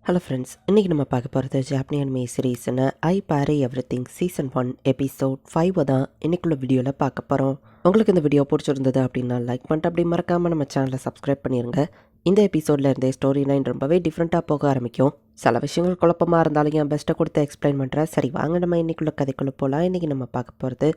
Hello friends, இன்றைக்கி நம்ம பார்க்க போகிறது ஜாப்பனி அனிமே சீரீஸ்னு ஐ பாரி எவ்ரிதிங் சீசன் 1 எபிசோட் 5 தான் இன்னைக்குள்ள வீடியோவில் பார்க்க போகிறோம். உங்களுக்கு இந்த வீடியோ பிடிச்சிருந்தது அப்படின்னா லைக் பண்ணிட்டு அப்படி மறக்காமல் நம்ம சேனலை சப்ஸ்கிரைப் பண்ணிடுங்க. இந்த எபிசோடில் இருந்தே ஸ்டோரி லைன் ரொம்பவே டிஃப்ரெண்ட்டாக போக ஆரம்பிக்கும். சில விஷயங்கள் குழப்பமாக இருந்தாலும் என் பெஸ்ட்டை கொடுத்து எக்ஸ்பிளைன் பண்ணுறேன். சரி வாங்க நம்ம இன்னைக்குள்ள கதைக்குள்ளே போகலாம். இன்றைக்கி நம்ம பார்க்க போகிறது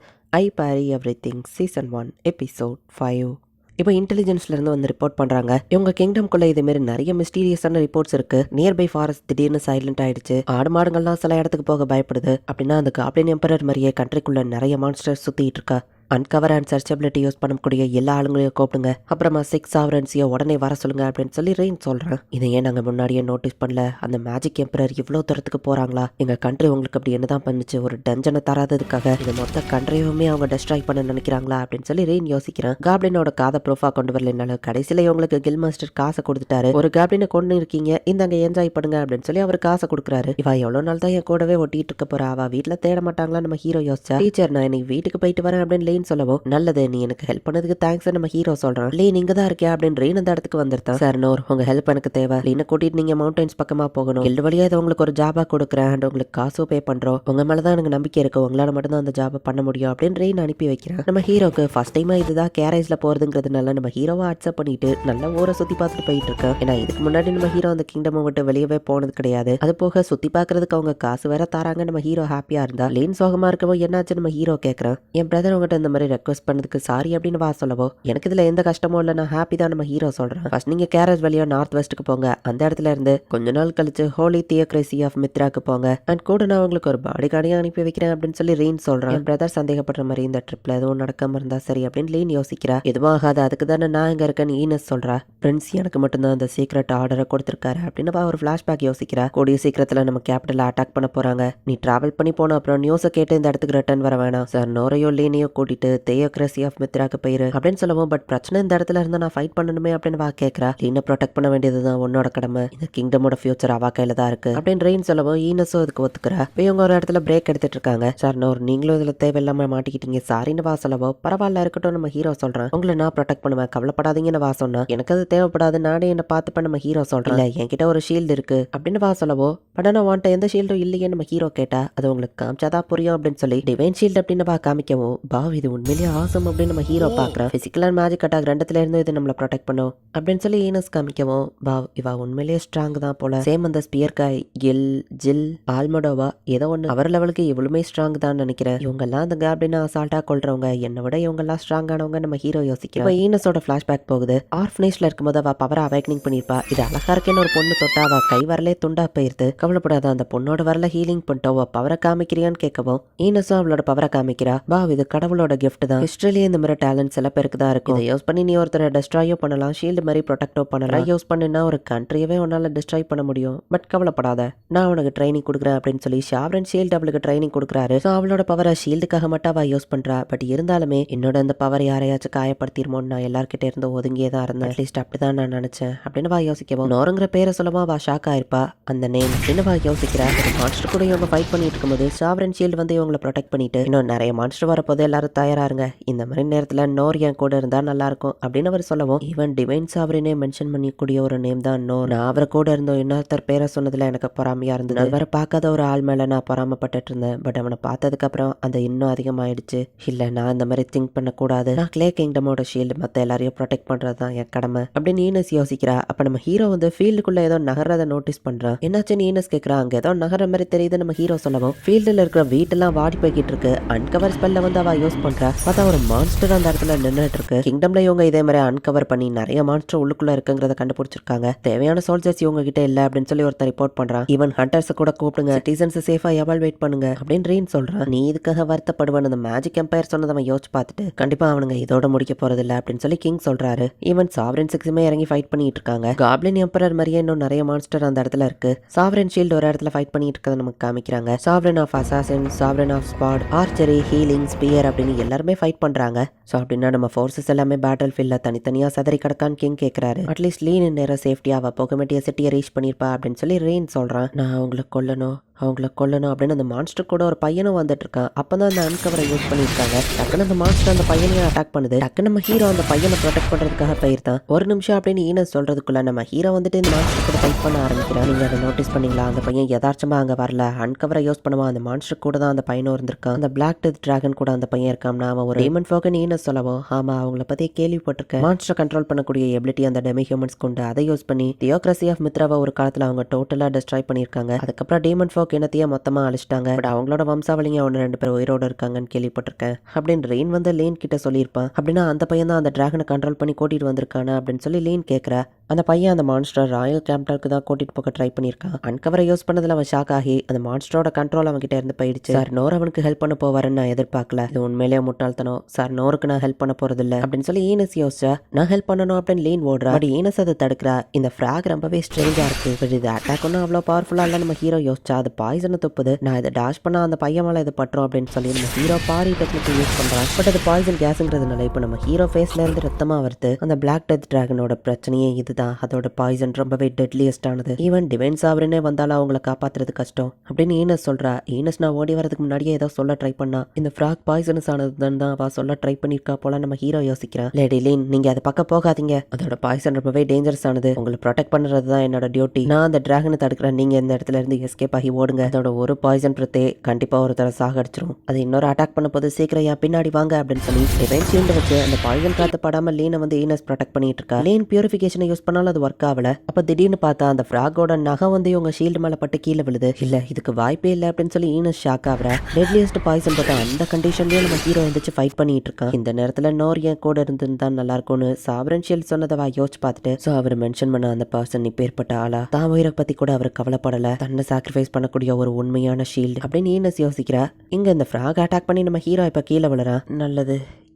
ஐ பாரி எவ்ரிதிங் சீசன் 1 எபிசோட் 5. இப்போ இன்டெலிஜென்ஸ்லேருந்து வந்து ரிப்போர்ட் பண்ணுறாங்க. இவங்க கிங்டம்குள்ளே இதேமாரி நிறைய மிஸ்டீரியஸான ரிப்போர்ட்ஸ் இருக்குது. நியர்பை ஃபாரஸ்ட் திடீர்னு சைலண்ட் ஆயிடுச்சு. ஆடு மாடுங்கள்லாம் சில இடத்துக்கு போக பயப்படுது. அப்படின்னா அந்த காப்ளின் எம்பரர் மாதிரியே கண்ட்ரிக்குள்ளே நிறைய மான்ஸ்டர்ஸ் சுற்றிட்டு இருக்கா. அன்கவர் அண்ட் சர்ச்சபிலிட்டி யூஸ் பண்ணக்கூடிய எல்லா ஆளுங்களையும் கூப்பிடுங்க. அப்புறமா 6 சாவரன்ஸையோ உடனே வர சொல்லுங்க அப்படின்னு சொல்லி ரெயின் சொல்கிறேன். இதை ஏன் நாங்கள் முன்னாடியே நோட்டீஸ் பண்ணல? அந்த மேஜிக் எம்பரர் இவ்வளோ தூரத்துக்கு போகிறாங்களா? எங்கள் கண்ட்ரி உங்களுக்கு அப்படி என்னதான் பண்ணுச்சு? ஒரு டஞ்சனை தராததுக்காக இந்த மொத்த கண்ட்ரியுமே அவங்க டெஸ்ட்ராய் பண்ண நினைக்கிறாங்களா அப்படின்னு சொல்லி ரெயின் யோசிக்கிறேன். காப்ளினோட காதை ப்ரூஃபாக கொண்டு வரலனால கடைசியில் இவங்களுக்கு கில் மாஸ்டர் காசை கொடுத்துட்டாரு. ஒரு காப்ளினை கொண்டு இருக்கீங்க, இந்த அங்கே என்ஜாய் பண்ணுங்க அப்படின்னு சொல்லி அவர் காசை கொடுக்குறாரு. இவா எவ்வளோ நாள் தான் என் கூடவே ஒட்டிட்டு இருக்க போறா? அவ வீட்டில் தேட மாட்டாங்களா? நம்ம ஹீரோ யோசிச்சா. டீச்சர் நான் இன்னைக்கு வீட்டுக்கு போயிட்டு வரேன் அப்படின்னு சொல்லவோ, நல்லது நீ எனக்கு ஹெல்ப் பண்ணதுக்கு தேங்க்ஸ் நம்ம ஹீரோ சொல்றான். லீன் இங்க தான் இருக்கியா அப்படின்னு ரெயின் அந்த இடத்துக்கு வந்துருத்தான். சார் நோர், உங்க ஹெல்ப் எனக்கு தேவை. லீனை கூட்டிட்டு நீங்க மவுண்டன்ஸ் பக்கமா போகணும். எல்டு வழியா இதை உங்களுக்கு ஒரு ஜாபா கொடுக்குறேன் அண்ட் உங்களுக்கு காசும் பே பண்றோம். உங்க மேலதான் எனக்கு நம்பிக்கை இருக்கு, உங்களால மட்டும் தான் அந்த ஜாபை பண்ண முடியும் அப்படின்னு ரெயின் அனுப்பி வைக்கிறேன். நம்ம ஹீரோக்கு ஃபர்ஸ்ட் டைமா இதுதான் கேரேஜ்ல போறதுங்கிறதுனால நம்ம ஹீரோவை அக்செப்ட் பண்ணிட்டு நல்ல ஊரை சுத்தி பார்த்துட்டு போயிட்டு இருக்கேன். ஏன்னா இதுக்கு முன்னாடி நம்ம ஹீரோ அந்த கிங்டம் விட்டு வெளியவே போனது கிடையாது. அது போக சுத்தி பாக்குறதுக்கு அவங்க காசு வேற தராங்க. நம்ம ஹீரோ ஹாப்பியா இருந்தா லீன் சோகமா இருக்கவோ என்னாச்சு நம்ம ஹீரோ கேட்கறேன். என் பிரதர் உங்ககிட்ட இந்த மாதிரி ரெக்வஸ்ட் பண்ணதுக்கு சாரி அப்படின்னு வா சொல்லவோ, எனக்கு இதுல எந்த கஷ்டமும் இல்ல, நான் ஹாப்பி தான் நம்ம ஹீரோ சொல்றேன். ஃபர்ஸ்ட் நீங்க கேரேஜ் வழியா நார்த் வெஸ்ட்டுக்கு போங்க. அந்த இடத்துல இருந்து கொஞ்ச நாள் கழிச்சு ஹோலி தியோக்ரசி ஆஃப் மித்ராக்கு போங்க அண்ட் கூட நான் உங்களுக்கு ஒரு பாடி கார்டையும் அனுப்பி வைக்கிறேன் அப்படின்னு சொல்லி ரெயின் சொல்றேன். என் பிரதர் சந்தேகப்படுற மாதிரி இந்த ட்ரிப்ல எதுவும் நடக்காம இருந்தா சரி அப்படின்னு லீன் யோசிக்கிறா. எதுவும் ஆகாது, அதுக்கு தானே நான் இங்க இருக்கேன்னு ஈனஸ் சொல்றா. பிரின்ஸ் எனக்கு மட்டும்தான் அந்த சீக்ரெட் ஆர்டரை கொடுத்திருக்காரு அப்படின்னு ஒரு பிளாஷ்பேக் யோசிக்கிறா. கூடிய சீக்கிரத்துல நம்ம கேபிட்டல அட்டாக் பண்ண போறாங்க. நீ டிராவல் பண்ணி போன அப்புறம் நியூஸை கேட்டு இந்த இடத்துக்கு ரிட்டர்ன் வர வேணாம் சார். நோரையோ லீனையோ கூட்டிட்டு தியோக்ரசி ஆஃப் மித்ராக்கு போயிரு அப்படின்னு சொல்லவும், பட் பிரச்சனை இந்த இடத்துல இருந்தா நான் ஃபைட் பண்ணணுமே அப்படின்னு வா கேட்கறா. லீனை ப்ரொடெக்ட் பண்ண வேண்டியதுதான் உன்னோட கடமை. இந்த கிங்டமோட ஃபியூச்சர் அவா கையில தான் இருக்கு அப்படின்னு ரெயின் சொல்லவும் ஈனஸும் அதுக்கு ஒத்துக்கிறா. இப்போ இவங்க ஒரு இடத்துல பிரேக் எடுத்துட்டு இருக்காங்க. சார் நோர், நீங்களும் இதுல தேவையில்லாம மாட்டிக்கிட்டீங்க சாரின்னு வா சொல்லவோ, பரவாயில்ல இருக்கட்டும் நம்ம ஹீரோ சொல்றேன். உங்களை நான் ப்ரொடெக்ட் பண்ணுவேன், கவலைப்படாதீங்கன்னு வா சொன்னா. எனக்கு அது தேவைப்படாது, நானே என்ன பார்த்துப்ப நம்ம ஹீரோ சொல்றேன். இல்ல என்கிட்ட ஒரு ஷீல்டு இருக்கு அப்படின்னு வா சொல்லவோ, பட் நான் வாண்ட எந்த ஷீல்டும் இல்லையே நம்ம ஹீரோ கேட்டா. அது உங்களுக்கு காமிச்சாதான் புரியும் அப்படின்னு சொல்லி டிவைன் ஷீல்டு அப்படின்னு வா காமிக்கவும், பாவ் இது உண்மையிலேயே ஆசம் அப்படின்னு நம்ம ஹீரோ பாக்குறேன். பிசிக்கல் அண்ட் மேஜிக் அட்டாக் ரெண்டுத்துல இருந்து இது நம்மள ப்ரொடெக்ட் பண்ணும் அப்படின்னு சொல்லி ஈனஸ் காமிக்கவும், பாவ் இவா உண்மையிலேயே ஸ்ட்ராங் தான் போல. சேம் அந்த ஸ்பியர் காய் கில் ஜில் ஆல்மடோவா ஏதோ ஒன்று அவர் லெவலுக்கு இவ்வளவுமே ஸ்ட்ராங் தான் நினைக்கிறேன். இவங்கெல்லாம் அந்த கேப்டின் அசால்ட்டா கொள்றவங்க, என்னை விட இவங்கெல்லாம் ஸ்ட்ராங்கானவங்க நம்ம ஹீரோ யோசிக்கிறோம். இப்போ ஈனஸோட பிளாஷ்பேக் போகுது. ஆர்ஃபனேஜ்ல இருக்கும்போது அவ பவரை அவேக்னிங் பண்ணிருப்பா. இது அழகா இருக்கேன்னு ஒரு பொண்ணு தொட்டா அவ கை வரலே துண்டா போயிருது. கவலைப்படாத, அந்த பொண்ணோட வரல ஹீலிங் பண்ணிட்டோம், பவரை காமிக்கிறியான்னு கேட்கவும் ஈனஸும் அவளோட பவரை காமிக்கிறா. பாவ் இது கடவுளோட கிஃப்ட் தான். ஹிஸ்டரியிலே இந்த மாதிரி டேலண்ட் சில பேருக்கு தான் இருக்கும். இதை யூஸ் பண்ணி நீ ஒருத்தரை டெஸ்ட்ராயோ பண்ணலாம், ஷீல்டு மாதிரி ப்ரொடெக்டோ பண்ணலாம். யூஸ் பண்ணினா ஒரு கண்ட்ரியவே உன்னால டெஸ்ட்ராய் பண்ண முடியும். பட் கவலைப்படாத, நான் உனக்கு ட்ரைனிங் கொடுக்குறேன் அப்படின்னு சொல்லி ஷாவரன் ஷீல்டு அவளுக்கு ட்ரைனிங் கொடுக்குறாரு. ஸோ அவளோட பவரை ஷீல்டுக்காக மட்டும் அவ யூஸ் பண்றா. பட் இருந்தாலுமே என்னோட அந்த பவர் யாரையாச்சும் காயப்படுத்திருமோன்னு நான் எல்லார்கிட்ட இருந்து ஒதுங்கியே தான் இருந்தேன். அட்லீஸ்ட் அப்படிதான் நான் நினைச்சேன் அப்படின்னு வா யோசிக்கவும், நோருங்கிற பேரை சொல்லமா வா ஷாக் ஆயிருப்பா. அந்த நேம் அப்படின்னு வா யோசிக்கிறா. மான்ஸ்டர் கூட இவங்க ஃபைட் பண்ணிட்டு இருக்கும்போது ஷாவரன் ஷீல்டு வந்து இவங்களை ப்ரொடெக்ட் பண்ணிட்டு, இன்னும் நிறைய மான்ஸ்டர் வரப்போது எல்லாரும் தயாராருங்க, இந்த மாதிரி நேரத்துல நோர் என் கூட இருந்தா நல்லா இருக்கும் அப்படின்னு அவர் சொல்லவும், ஈவன் டிவைன் சாவரினே மென்ஷன் பண்ணிக்கூடிய ஒரு நேம் தான் நோர். நான் அவரை கூட இருந்தோம் இன்னொருத்தர் பேரை சொன்னதுல எனக்கு பொறாமையா இருந்தது. நான் வர பார்க்காத ஒரு ஆள் மேல நான் பொறாமப்பட்டு இருந்தேன். பட் அவனை பார்த்ததுக்கு அப்புறம் அந்த இன்னும் அதிகமாயிடுச்சு. இல்ல நான் இந்த மாதிரி திங்க் பண்ணக்கூடாது. நான் கிளே கிங்டமோட ஷீல்டு மத்த எல்லாரையும் ப்ரொடெக்ட் பண்றதுதான் என் கடமை அப்படின்னு ஈனஸ் யோசிக்கிறா. அப்ப நம்ம ஹீரோ வந்து ஃபீல்டுக்குள்ள ஏதோ நகரதை நோட்டீஸ் பண்றான். என்னாச்சுன்னு ஈனஸ் கேட்கறா. அங்க ஏதோ நகர மாதிரி தெரியுது நம்ம ஹீரோ சொல்லவும், ஃபீல்டுல இருக்கிற வீட்டெல்லாம் வாடி போய்கிட்டு இருக்கு. அன்கவர் ஸ்பெல்ல வந்து அவ யூஸ் பண்றா. பார்த்தா ஒரு மான்ஸ்டர் அந்த இடத்துல நின்றுட்டு இருக்கு. கிங்டம்ல இவங்க இதே மாதிரி அன்கவர் பண்ணி நிறைய மான்ஸ்டர் உள்ளுக்குள்ள இருக்குங்கிறத கண்டுபிடிச்சிருக்காங்க. தேவையான சோல்ஜர்ஸ் இவங்க கிட்ட இல்ல அப்படின்னு சொல்லி ஒருத்தர் ரிப்போர்ட் பண்றான். ஈவன் ஹண்டர்ஸ் கூட கூப்பிடுங்க, சிட்டிசன்ஸ் சேஃபா எவால்வேட் பண்ணுங்க அப்படின்னு ரெயின் சொல்றான். நீ இதுக்காக வருத்தப்படுவேன் அந்த மேஜிக் எம்பையர் சொன்னதை அவன் யோசிச்சு பார்த்துட்டு, கண்டிப்பா அவனுங்க இதோட முடிக்க போறது இல்ல அப்படின்னு சொல்லி கிங் சொல்றாரு. ஈவன் சாவரன் சிக்ஸுமே இறங்கி ஃபைட் பண்ணிட்டு இருக்காங்க. காப்ளின் எம்பரர் மாதிரியே இன்னும் நிறைய மான்ஸ்டர் அந்த இடத்துல இருக்கு. சாவரன் ஷீல்டு ஒரு இடத்துல ஃபைட் பண்ணிட்டு இருக்கதை நமக்கு காமிக்கிறாங்க. Sovereign of assassin, sovereign of spot, archery, healing, spear அப்படின்னு எல்லாருமே ஃபைட் பண்றாங்க. ஸோ அப்படின்னா நம்ம ஃபோர்ஸஸ் எல்லாமே பேட்டில் ஃபீல்டில் தனித்தனியாக சதறி கிடக்கான்னு கிங் கேட்குறாரு. அட்லீஸ்ட் லீன் நேரம் சேஃப்டியாக அவள் போகமேட்டிய சிட்டியை ரீச் பண்ணியிருப்பா அப்படின்னு சொல்லி ரெயின் சொல்கிறான். நான் அவங்களை கொல்லணும், அவங்கள கொல்லணும் அப்படின்னு அந்த மான்ஸ்டர் கூட ஒரு பையனும் வந்துட்டு இருக்கான். அப்பதான் அந்த அன்கவரை யூஸ் பண்ணியிருக்காங்க. டக்குன்னு அந்த மான்ஸ்டர் அந்த பையனையும் அட்டாக் பண்ணுது. டக்குன்னு நம்ம ஹீரோ அந்த பையனை ப்ரொடெக்ட் பண்றதுக்காக போயிருந்தான். ஒரு நிமிஷம் அப்படின்னு ஈனஸ் சொல்றதுக்குள்ள நம்ம ஹீரோ வந்துட்டு இந்த மான்ஸ்டர் கூட ஃபைட் பண்ண ஆரம்பிக்கிறான். நீங்க அதை நோட்டீஸ் பண்ணீங்களா? அந்த பையன் யதார்த்தமா அங்க வரல, அன்கவரை யூஸ் பண்ணுவான். அந்த மான்ஸ்டர் கூட தான் அந்த பையனும் இருந்திருக்கான். அந்த பிளாக் டெத் டிராகன் கூட அந்த பையன் இருக்கான். அவன் ஒரு டீமன் ஃபோகன் ஈனஸ் சொல்லவும், ஆமா அவங்கள பத்தி கேள்விப்பட்டிருக்கேன். மான்ஸ்டர் கண்ட்ரோல் பண்ணக்கூடிய எபிலிட்டி அந்த டெமி ஹியூமன்ஸ் கொண்டு அதை யூஸ் பண்ணி தியோக்ரசி ஆஃப் மித்ராவை ஒரு காலத்துல அவங்க டோட்டலா டிஸ்ட்ராய் பண்ணிருக்காங்க. அதுக்கப்புறம் டீமன் ஃபோக் இனத்தையே மொத்தமா அழிச்சிட்டாங்க. பட் அவங்களோட வம்சாவளிங்க ஒன்று 2 பேர் உயிரோட இருக்காங்கன்னு கேள்விப்பட்டிருக்கேன் அப்படின்னு ரெயின் வந்து லேன் கிட்ட சொல்லியிருப்பான். அப்படின்னா அந்த பையன் தான் அந்த டிராகனை கண்ட்ரோல் பண்ணி கூட்டிட்டு வந்திருக்கானு அப்படின்னு சொல்லி லேன் கேட்கறா. அந்த பையன் அந்த மான்ஸ்டர் ராயல் கேபிட்டலுக்கு தான் கூட்டிட்டு போக ட்ரை பண்ணியிருக்கான். அன்கவரை யூஸ் பண்ணதுல அவன் ஷாக் ஆகி அந்த மான்ஸ்டரோட கண்ட்ரோல் அவன் கிட்ட இருந்து போயிடுச்சு. சார் நோர் அவனுக்கு ஹெல்ப் பண்ண போவாருன்னு நான் எதிர்பார்க்கல. இது உண்மையிலேயே முட்டாள்தனம். சார் நோருக்கு நான் ஹெல்ப் பண்ண போறது இல்ல அப்படின்னு சொல்லி ஈனஸ் யோசிச்சா நான் ஹெல்ப் பண்ணணும் அப்படின்னு லேன் ஓடுறா. பட் ஈனஸ் அதை தடுக்கிறா. இந்த ஃபிராக் ரொம்பவே ஸ்ட்ரேஞ்சா இருக்கு. பட் இது அட்டாக் ஒன்றும் அவ்வளோ பவர்ஃபுல்லா இல்ல. நம்ம ஹீரோ யோசிச்சா அது பாய்சனை துப்புது. நான் இதை டாஷ் பண்ணா அந்த பையன் மேல இது பட்டுரும் அப்படின்னு சொல்லி நம்ம ஹீரோ பாரி டெக்னிக் யூஸ் பண்றான். பட் அது பாய்சன் கேஸ்ங்கிறதுனால இப்போ நம்ம ஹீரோ ஃபேஸ்ல இருந்து ரத்தமா வருது. அந்த பிளாக் டெத் டிராகனோட பிரச்சனையே இதுதான். அதோட பாய்சன் ரொம்பவே டெட்லியஸ்ட் ஆனது. ஈவன் டிவைன் சாவரனே வந்தாலும் அவங்கள காப்பாத்துறது கஷ்டம் அப்படின்னு ஈனஸ் சொல்றா. ஈனஸ் நான் ஓடி வரதுக்கு முன்னாடியே ஏதோ சொல்ல ட்ரை பண்ணா. இந்த ஃப்ராக் பாய்சனஸ் ஆனதுன்னு தான் அவ சொல்ல ட்ரை பண்ணிருக்கா போல நம்ம ஹீரோ யோசிக்கிறான். லேடி லீன் நீங்க அதை பக்கம் போகாதீங்க. அதோட பாய்சன் ரொம்பவே டேஞ்சரஸ் ஆனது. உங்களை ப்ரொடெக்ட் பண்றது தான் என்னோட டியூட்டி. நான் அந்த டிராகனை தடுக்கிறேன். நீங்க இந்த இடத்துல இருந்து எஸ்கேப் ஆகி ஓடுங்க. அதோட ஒரு பாய்சன் பிரத்தே கண்டிப்பா ஒருத்தர சாகடிச்சிரும். அது இன்னொரு அட்டாக் பண்ண போது சீக்கிரம் என் பின்னாடி வாங்க அப்படின்னு சொல்லி டிவைன் ஷீல்ட் வச்சு அந்த பாய்சன் காத்து படாம லீனை வந்து ஈனஸ் ப்ரொடெக்ட் பண்ணிட்டு இருக்கா. லீன் பியூரிஃபிகேஷனை யூஸ் பண்ணாலும் அது ஒர்க் ஆகல. அப்ப திடீர்னு பார்த்தா அந்த ஃப்ராகோட நகை வந்து இவங்க ஷீல்டு மேல பட்டு கீழே விழுது. இல்ல இதுக்கு வாய்ப்பே இல்லை அப்படின்னு சொல்லி ஈனஸ் ஷாக் ஆகுறா. டெட்லியஸ்ட் பாய்சன் பார்த்தா அந்த கண்டிஷன்லயே நம்ம ஹீரோ எந்திரிச்சு ஃபைட் பண்ணிட்டு இருக்கான். இந்த நேரத்துல நோர் என் கூட இருந்திருந்தா நல்லா இருக்கும்னு சாவரன் ஷீல்ட் சொன்னதை யோசிச்சு பார்த்துட்டு சோ அவர் மென்ஷன் பண்ண அந்த பர்சன் இப்பேற்பட்ட ஆளா, தான் உயிரை பத்தி கூட அவர் கவலைப்படல, தன்னை சாக்ரிஃபைஸ் பண்ணக்கூடிய ஒரு உண்மையான ஷீல்டு அப்படின்னு ஈனஸ் யோசிக்கிறா. இங்க இந்த ஃப்ராக் அட்டாக் பண்ணி நம்ம ஹீரோ இப்ப கீழே விழுறான். நல்லது,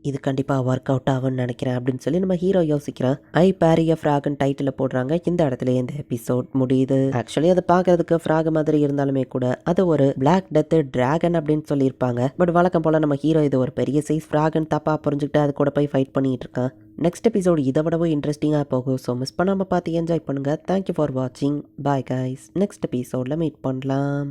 இது கண்டிப்பா ஒர்க் அவுட் ஆகும்னு நினைக்கிறேன் அப்படின்னு சொல்லி நம்ம ஹீரோ யோசிக்கிறான். ஐ பேரிய ஃப்ராக்னு டைட்டில் போடுறாங்க. இந்த இடத்துல இந்த எபிசோட் முடியுது. ஆக்சுவலி அதை பார்க்கறதுக்கு ஃப்ராக் மாதிரி இருந்தாலுமே கூட அது ஒரு பிளாக் டெத் டிராகன் அப்படின்னு சொல்லியிருப்பாங்க. பட் வழக்கம் போல நம்ம ஹீரோ இது ஒரு பெரிய சைஸ் ஃப்ராக்னு தப்பா புரிஞ்சுக்கிட்டு அது கூட போய் ஃபைட் பண்ணிட்டு இருக்கான். நெக்ஸ்ட் எபிசோடு இதை விடவும் இன்ட்ரெஸ்டிங்காக போகும். ஸோ மிஸ் பண்ணாமல் பார்த்து என்ஜாய் பண்ணுங்க. தேங்க்யூ ஃபார் வாட்சிங். Bye guys. நெக்ஸ்ட் எபிசோடில் மீட் பண்ணலாம்.